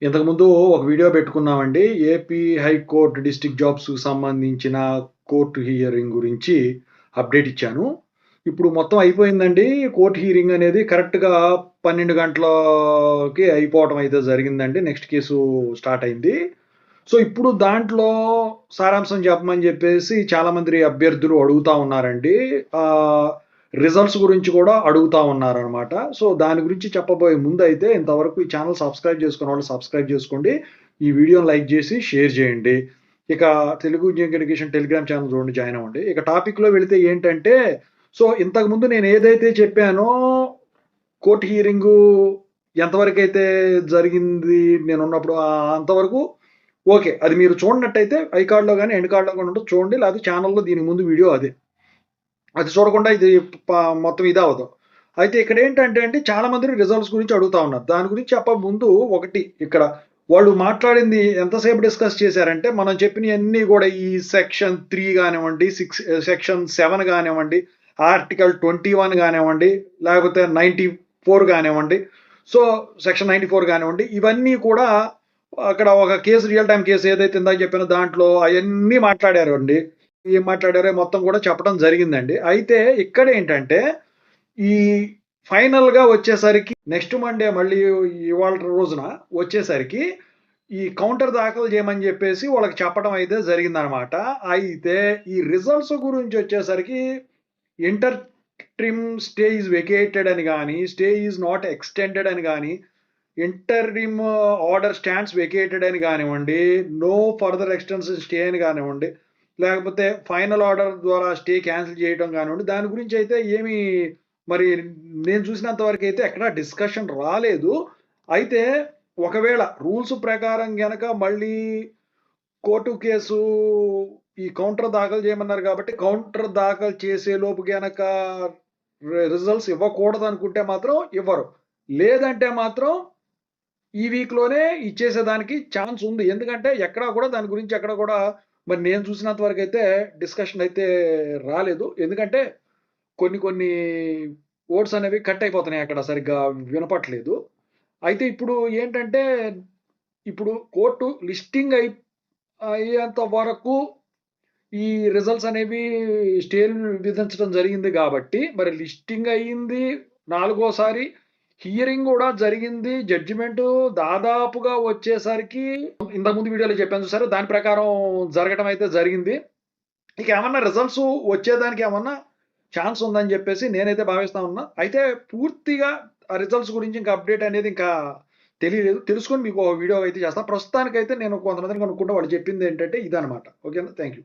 ఇంతకుముందు ఒక వీడియో పెట్టుకున్నామండి. ఏపీ హైకోర్ట్ డిస్ట్రిక్ట్ జాబ్స్‌కి సంబంధించిన కోర్ట్ హియరింగ్ గురించి అప్డేట్ ఇచ్చాను. ఇప్పుడు మొత్తం అయిపోయిందండి. కోర్ట్ హియరింగ్ అనేది కరెక్ట్‌గా 12 గంటలకి అయిపోవటం అయితే జరిగిందండి. నెక్స్ట్ కేసు స్టార్ట్ అయింది. సో, ఇప్పుడు దాంట్లో సారాంశం చెప్పమని జెప్పేసి చాలామంది అభ్యర్థులు అడుగుతా ఉన్నారండి. ఆహ్, రిజల్ట్స్ గురించి కూడా అడుగుతా ఉన్నారనమాట. సో, దాని గురించి చెప్పబోయే ముందయితే ఇంతవరకు ఈ ఛానెల్ సబ్స్క్రైబ్ చేసుకున్నవాళ్ళు సబ్స్క్రైబ్ చేసుకోండి. ఈ వీడియోని లైక్ జేసి షేర్ జేయండి. ఇక తెలుగు ఎడ్యుకేషన్ టెలిగ్రామ్ ఛానెల్ చూడండి జాయిన్ అవ్వండి. ఇక టాపిక్‌లో వెళితే ఏంటంటే, సో, ఇంతకుముందు నేను ఏదైతే చెప్పానో కోర్ట్ హియరింగు ఎంతవరకైతే జరిగింది నేనున్నప్పుడు అంతవరకు ఓకే. అది మీరు చూడనట్టయితే ఐకార్డ్‌లో గాని, ఎండ్ కార్డ్‌లో గాని ఉంటది చూడండి. లేకపోతే ఛానెల్‌లో దీనికి ముందు వీడియో అదే. అది చూడకుండా ఇది ప మొత్తం ఇదవ్వదు. అయితే ఇక్కడేంటంటే అండి చాలా మంది రిజల్ట్స్ గురించి అడుగుతా ఉన్నారు. దాని గురించి చెప్పక ముందు ఒకటి ఇక్కడ వాళ్ళు మాట్లాడింది ఎంతసేపు డిస్కస్ చేశారంటే, మనం చెప్పినయన్నీ గూడా ఈ సెక్షన్ 3 గానివ్వండి, సెక్షన్ 7 గానివ్వండి, ఆర్టికల్ 21 గానివ్వండి, లేకపోతే 94 గానివ్వండి, సో, సెక్షన్ 94 గానివ్వండి, ఇవన్నీ కూడా అక్కడ ఒక కేస్ రియల్ టైమ్ కేస్ ఏదైతే ఇందాక చెప్పానో దాంట్లో అయన్నీ మాట్లాడారండి. ఏం మాట్లాడారో మొత్తం కూడా చెప్పడం జరిగిందండి. అయితే ఇక్కడేంటంటే, ఈ ఫైనల్‌గా వచ్చేసరికి నెక్స్ట్ మండే మళ్ళీ ఇవాల్టి రోజున వచ్చేసరికి ఈ కౌంటర్ దాఖలు చేయమని జెప్పేసి వాళ్ళకి చెప్పడం అయితే జరిగిందనమాట. అయితే ఈ రిజల్ట్స్ గురించొచ్చేసరికి interim stay is vacated అని గాని, స్టే ఈస్ నాట్ ఎక్స్‌టెండెడ్ అని గాని, ఇంటరిమ్ ఆర్డర్ స్టాండ్స్ వెకేటెడ్ అని గానివ్వండి, నో ఫర్దర్ ఎక్స్‌టెన్షన్ స్టే అని గానివ్వండి, లేకపోతే ఫైనల్ ఆర్డర్ ద్వారా స్టే క్యాన్సిల్ చేయడం గానివ్వండి, దాని గురించయితే ఏమీ మరి నేను చూసినంత వరకైతే ఎక్కడా డిస్కషన్ రాలేదు. అయితే ఒకవేళ రూల్స్ ప్రకారం గనక మళ్ళీ కోర్టు కేసు ఈ కౌంటర్ దాఖలు చేయమన్నారు గాబట్టి, కౌంటర్ దాఖలు చేసేలోపు గనక రిజల్ట్స్ ఇవ్వకూడదనుకుంటే మాత్రం ఇవ్వరు. లేదంటే మాత్రం ఈ వీక్‌లోనే ఇచ్చేసేదానికి ఛాన్స్ ఉంది. ఎందుకంటే ఎక్కడా కూడా దాని గురించి ఎక్కడ కూడా మరి నేను చూసినంత వరకైతే డిస్కషన్ అయితే రాలేదు. ఎందుకంటే కొన్ని కొన్ని వర్డ్స్ అనేవి కట్ అయిపోతున్నాయి అక్కడ సరిగ్గా వినపట్లేదు. అయితే ఇప్పుడు ఏంటంటే, ఇప్పుడు కోర్టు లిస్టింగ్ అయ్యేంత వరకు ఈ రిజల్ట్స్ అనేవి స్టేలు విధించడం జరిగింది గాబట్టి, మరి లిస్టింగ్ అయింది. నాలుగోసారి హియరింగ్ గూడా జరిగింది. జడ్జిమెంటు దాదాపుగా వచ్చేసరికి ఇంతకుముందు వీడియోలో చెప్పాను చూసారా? దాని ప్రకారం జరగటం అయితే జరిగింది. ఇకేమన్నా రిజల్ట్స్ వచ్చేదానికి ఏమన్నా ఛాన్స్ ఉందని జెప్పేసి నేనైతే భావిస్తా ఉన్నా. అయితే పూర్తిగా ఆ రిజల్ట్స్ గురించి ఇంకా అప్‌డేట్ అనేది ఇంకా తెలియలేదు. తెలుసుకొని మీకు ఒక వీడియో అయితే చేస్తా. ప్రస్తుతానికైతే నేను కొంతమందిని కనుక్కుంటే వాళ్ళు చెప్పిందేంటంటే ఇదనమాట. ఓకేనా? Thank you.